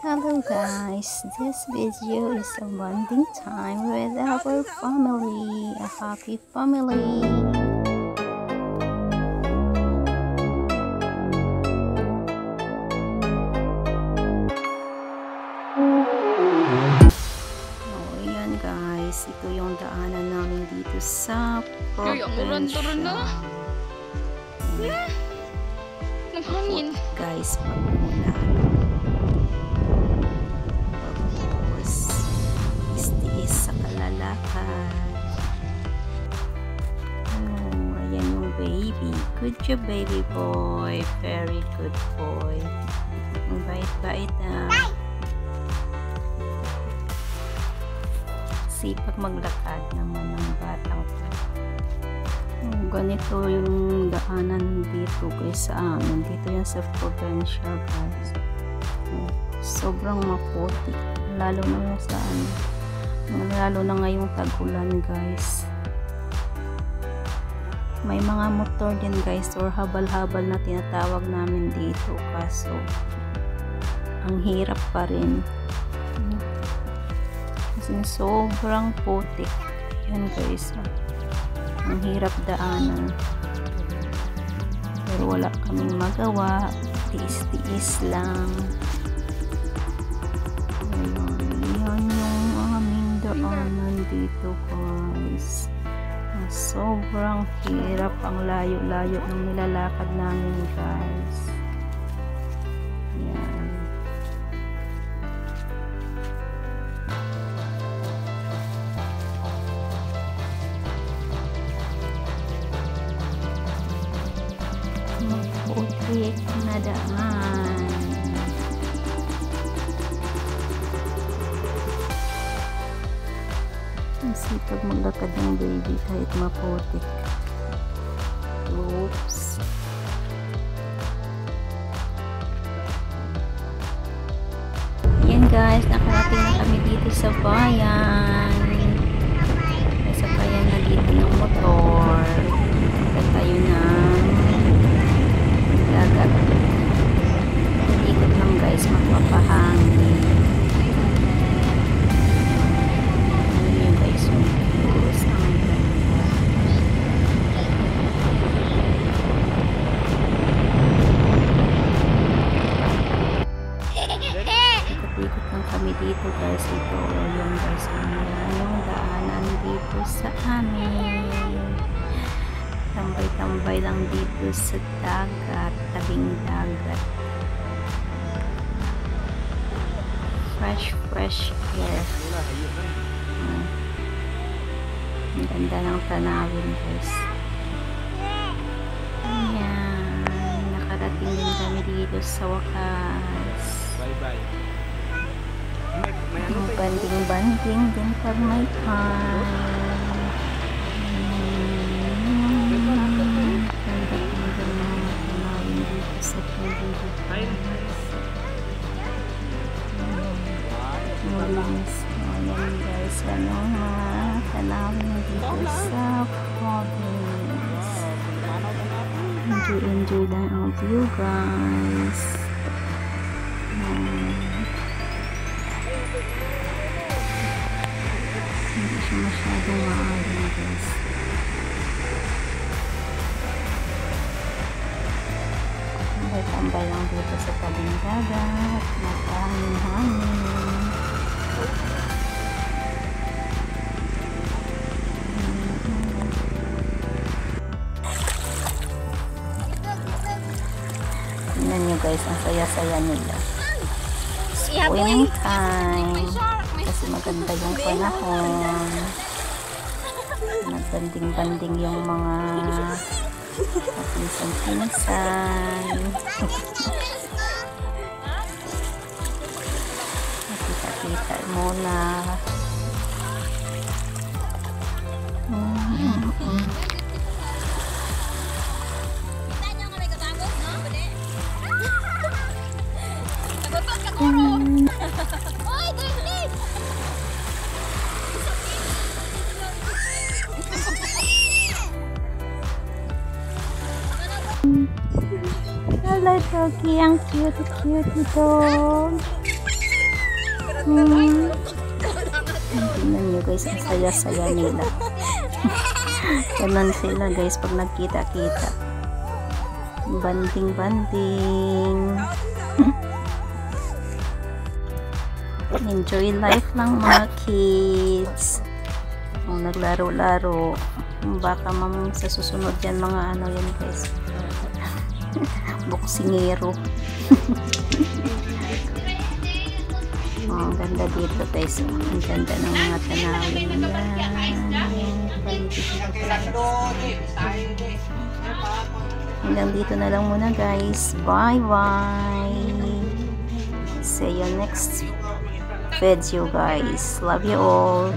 Hello guys, this video is a bonding time with our family, a happy family. Oh, yan guys, ito yung daanan namin dito sa probinsya. Guys, pagmula. Istiis sa kalalakad. Oh, ayan yung baby. Good job, baby boy. Very good boy. Ang bait-bait na. Sipag maglakad naman ng batang to. Oh, ganito yung daanan dito guys sa amin. Dito yan sa probinsya guys. Oh, sobrang maputi. Lalo na yung sa lalo na ngayong tag-ulan guys. May mga motor din guys or habal-habal na tinatawag namin dito kaso ang hirap pa rin kasi sobrang putik yan guys. Ang hirap daanan pero wala kaming magawa, tiis-tiis lang. Dito guys, sobrang hirap, ang layo-layo ng nilalakad namin guys. Yan. Maputik na daan. Ang sipag maglakad ng baby kahit maputik. Oops. Ayan guys, nakarating na kami dito sa bayan. Sa bayan na dito ng motor. Punta tayo ng dagat. Ikot lang guys, magpapahangin. Ikot lang kami dito guys. Ito yung guys yung daanan dito sa amin. Tambay-tambay lang dito sa dagat, tabing dagat. Fresh air. Ang ganda ng tanawin guys. Ayan, nakarating din kami dito sa wakas. Banding din pag may time. Dito sa paligid. Malinis. Ayan guys, ano mga tanawin dito sa province. Enjoy lang ang view guys. Hindi siya masyadong maalim guys. Tambay lang dito sa tabing dagat. Napahangin-hangin. Tingnan nyo guys, ang saya-saya nila. Swim time. Kasi maganda yung panahon. Nagbanding-banding yung mga pinsan-pinsan. Nakita-kita muna. Hello, doggy. Ang cute dog. Tingnan nyo guys, ang saya-saya nila. Ganon sila guys pag nagkita-kita. Banding-banding. Enjoy life lang mga kids. Naglaro-laro. Baka sa susunod yan mga ano yan guys. Boksingero. Ang ganda dito guys. Ang ganda ng mga tanawin. Hanggang dito na lang muna guys. Bye bye. See you next video guys. Love you all.